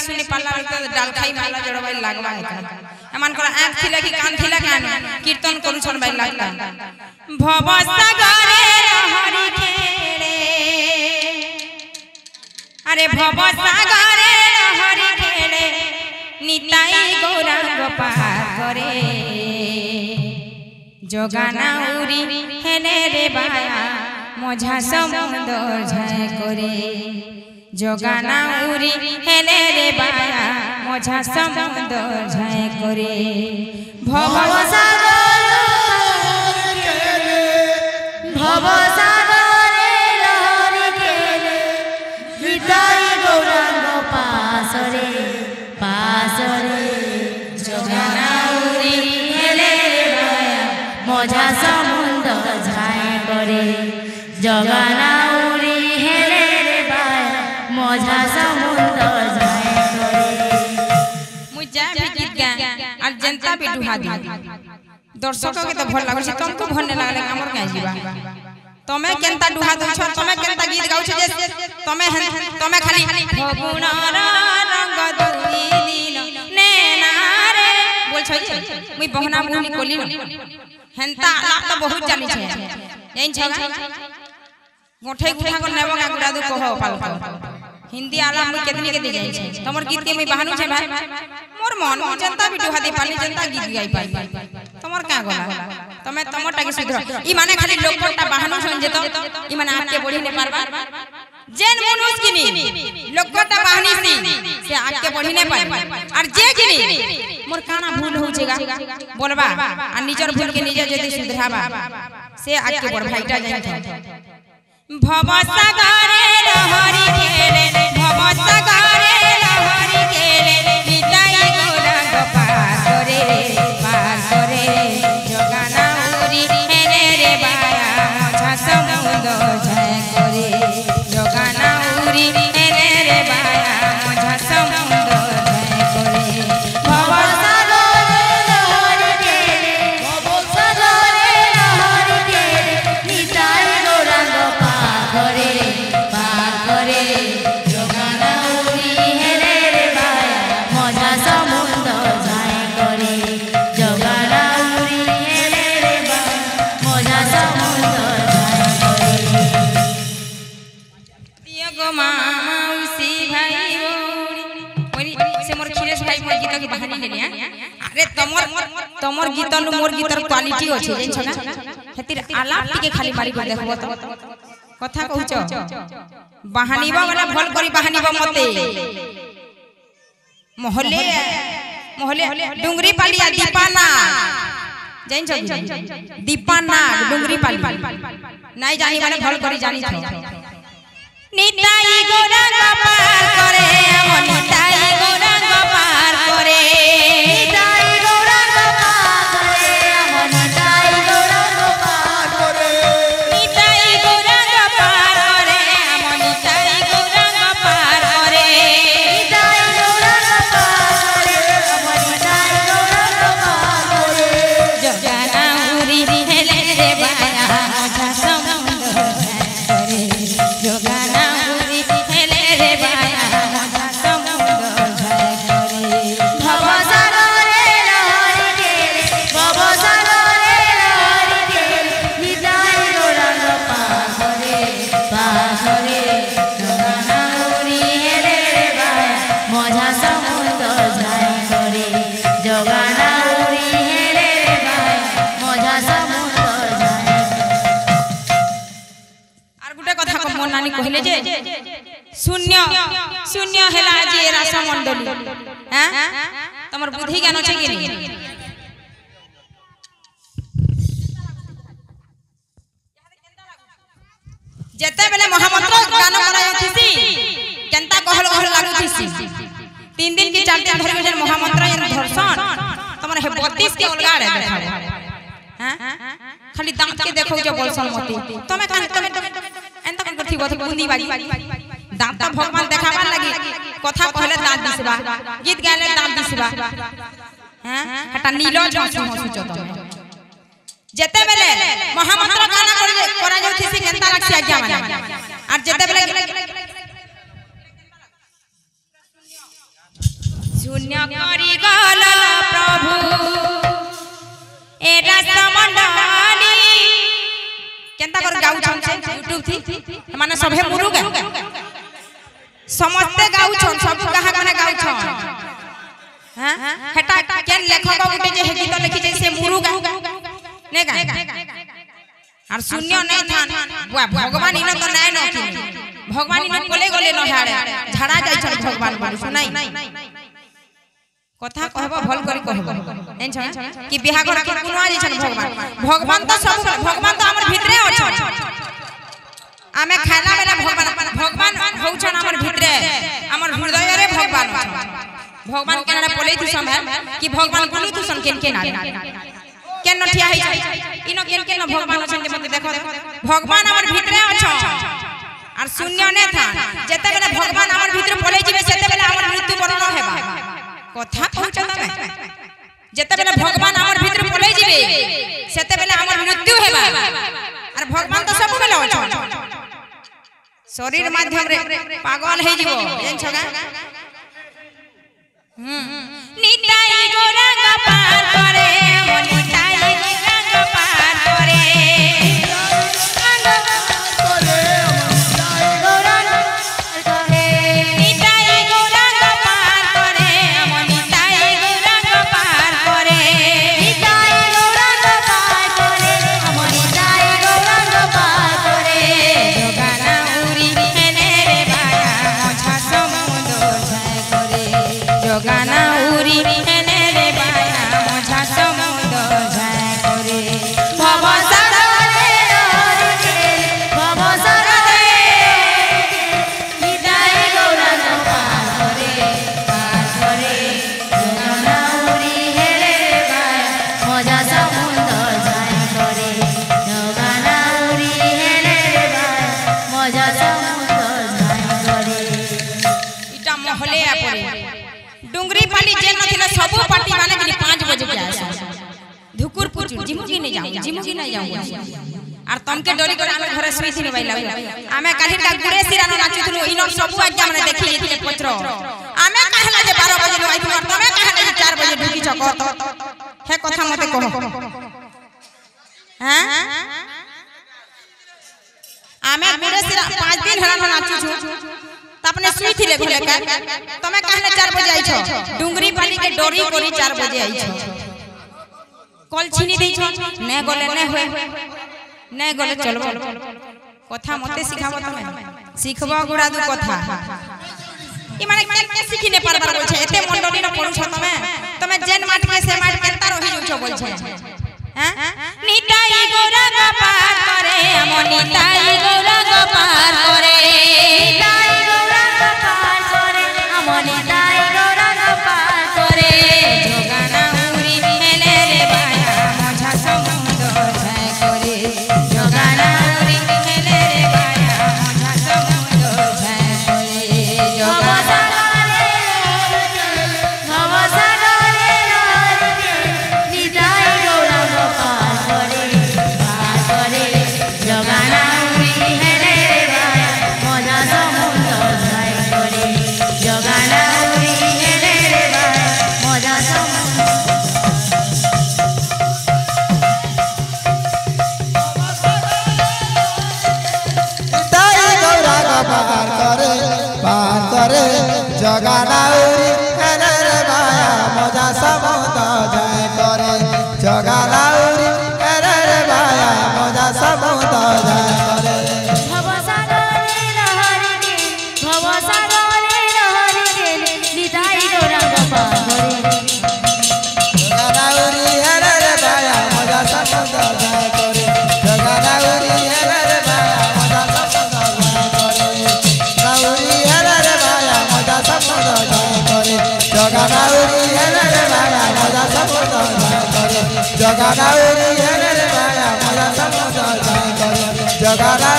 सुनी पाला तो डाल खाई माला जड़वाई लागवा है एमान कर आंख थिला कि कान थिला कान कीर्तन करू छन भाई लागता भव सागरे लहरी खेले अरे भव सागरे लहरी खेले निताई गौरांग पार करे जोगाना उरी हेले रे बाया मझा समुद्र झाय करे जोगाना उरी हेले रे बाया मझा समुद्र झाय करे भव सागर लहरी खेले निताई गौरांग पासरे जोगाना उरी हेले रे बाया मझा समुद्र झाय करे जोगाना उरी हेले रे बाया मझा समुद्र झाय करे मुझा भी गीत गा और जनता भी दुहा दी दर्शक के तो भल लागछ तुमको भन्ने लागले हमर काई जीवा तमे केनता दुहा दउ छ तमे केनता गीत गाउ छ जे तमे खाली फगुणर रंग दुई दिन नैना रे बोल छ मुई बहना मुनी कोली हेनता आला तो बहुत जानी छे यही छगा गोठे गुठा को नेबो का गुडा दु कहो पाल हिंदी आला मुई केतनी के दे जाई छे तमर गीत के मुई बहानु छे भाई मोर मन जनता भी दुहा दे पाली जनता गीत गाई पाई तमर का गला तमे तमरटा के सुधर ई माने खाली लोकटा बहानु छन जे तो ई माने आके बढ़ी ने पारबा जेन मनुष्य किनी लोकटा बहानी से आके बढ़ी ने पार और जे किनी मोर काना भूल हो जेगा बोलबा आ निजर भूल के निजे जदी सुधराबा से आके बढ़ भाईटा जाई भव सागरे लहरी खेले भव सागरे लहरी खेले निताई गौरांग पार करे जोगाना उरी हेले रे बाया मझा समुद्र झाय करे जोगाना उरी हेले रे बाया मझा समुद्र झाय करे भव सागरे लहरी खेले निताई गौरांग पार करे जोगाना उरी हेले रे बाया मझा समुद्र झाय करे जोगाना उरी हेले रे बाया मझा समुद्र झाय करे दियो गो माउसी भाई ओरी से मोर खिलेश भाई मोर गीत के बहानी लेनी अरे तमर गीत नु मोर गीतर क्वालिटी अछि जेन छना हेतिर आलाप टिके खाली मारी कर देखबो त कथा कहूछ बहानीबा वाला भल करी बहानीबा मते मोहले डुंगरी पालिया दीपाना जैन छ दीपाना डुंगरी पाली नहीं जानी माने भल करी जानी छ निताई गौरांग पार करे हम निताई गौरांग पार करे निताई गौरांग पार करे हम निताई गौरांग पार करे निताई गौरांग पार करे हम निताई गौरांग पार करे निताई गौरांग पार करे हम निताई गौरांग पार करे जोगाना उरी हेले रे बाया मझा समुद्र झाय करे जोगाना उरी हेले रे बाया मझा समुद्र झाय करे भव सागरे लहरी खेले निताई गौरांग पार करे जोगाना उरी हेले रे बाया मझा समुद्र झाय करे जोगाना उरी हेले रे बाया मझा समुद्र झाय आर गुटे कथा को मोर नानी कहले जे शून्य हेला जे रास मंडली हैं तमर बुद्धि ज्ञान छै कि नहीं जेते बेले महामंत्र गान करायथिसी केनता कहल लागुथिसी 3 दिन की 4 दिन धरि जे महामंत्र या दर्शन तमर हे 32 के अलगाड़े देखाबो हैं खाली दांत के देखो जो बोलसन मती तमे एंता कन करथि गथि बुंदी बाड़ी दांत तो भगवान देखाबार लगी कथा कहले दांत दिसबा गीत गाले दांत दिसबा हैं हटा नीलो जोसु हसुच तमे जेते बेले महामंत्र गाना करा जाउथि से केनता लागछि आज्ञा माने और जेते बेले शून्य करी गल प्रभु ए राजमंडली केनता कर गाउ छन यूट्यूब थी माने सभे मुरुगा समस्ते गाउ छन सब कहा गाना गाउ छन हां हेटा केन लेखक गुटे जे हे गीत लिखि जे से मुरुगा ने गा और शून्य नहीं थान बुआ भगवान इन तो नाय न कि भगवान इन कोले गले न हाड़े झाड़ा जाय छन भगवान बाली सुनाई कथा कहबो भल करी कहबो एन छ कि बिहागर के कुनवा जे छन भगवान तो सब भगवान तो हमर भितरे अछन आमे खाना बेला भगवान हो छन हमर भितरे हमर हृदय रे भगवान केना बोलै तू समय कि भगवान बोलू तू सन केन केन केन ठिया है इनो केन केन भगवान छन जे मते देखो भगवान हमर भितरे अछन और शून्य ने था जेते बेला भगवान हमर भितरे बोलै जिवे सेते बेला हमर मृत्यु बरण हेबा कथा कहछ तमे जेते बेला भगवान हमर भितरे बोलै जिवे सेते बेला हमर मृत्यु हेबा और भगवान तो सब बेला अछन शरीर माध्यम रे पागल हे जीवो एन छगा निताई गोरंग पार करे निताई गोरंग पार करे निताई गोरंग पार करे निताई गोरंग पार करे निताई गोरंग पार करे निताई गोरंग पार करे जोगाना उरी हेने रे बाया मछा समुद्र जाय करे जोगाना उरी हेने रे बाया मछा समुद्र जाय करे भव सागरे भव सागरे निताई गौरंग पार करे जोगाना उरी हेने रे बाया मछा समुद्र जाय करे जोगाना उरी हेने रे बाया मछा समुद्र जाय करे इटा महले आ पड़े डुंगरी पाली जे नथिला सब पार्टी माने कि 5 बजे के आसे धुकुर पुचुर जिमुकी नहीं जाऊं और तमके डोरी कर आमे घरे सुई थिने बैला आमे काली का गुड़े सिरा न नाचुथुनु इनो सब एग्जाम ने देखि लेथिले पत्र आमे कहला जे 12 बजे न आइथु और तमे कहला जे 4 बजे ढुकी छ हे कथा मते कहो हैं आमे गुड़े सिरा 5 दिन हरा न नाचुछु अपने सुई थिले घरे का तमे कहले 4 बजे आई छ डुंगरी पाली के डोरी कोरी 4 बजे आई छ कल छिनी दै छ ने गले चलबो कथा मते सिखाबो तमे सिखबो गुडा दु कथा ई माने केन सिखि ने पारबार बोल छ एते मंडली न पढु छ तमे जेन माट के से माट केनता रहि जउ छ बोल छ हैं निताई गौरंग पार करे हम निताई गौरंग पार करे निताई गौरंग पार करे हम निताई गौरंग पार करे जोगाना उरी हेले रे बाया मझा समुद्र जाय करे जोगाना उरी हेले रे बाया मझा समुद्र जाय करे जोगाना भव सागरे निताई गौरंग पार करे जोगाना उरी हेले रे बाया मझा समुद्र जाय करे जोगाना उरी हेले रे बाया मझा समुद्र निताई गौरंग पार करे जोगाना उरी हेले रे बाया मझा समुद्र जाय करे जोगाना उरी हेले रे बाया मझा समुद्र जाय करे भव सागरे लहरी के निताई गौरंग पार करे जोगाना उरी हेले रे बाया मझा समुद्र जाय करे जोगाना उरी हेले रे बाया मझा समुद्र जाय करे गौरी हेले रे बाया मझा समुद्र जाय करे जोगाना उरी हेले रे बाया मझा समुद्र जाय करे जोगाना उरी हेले रे बाया मझा समुद्र जाय करे जोगाना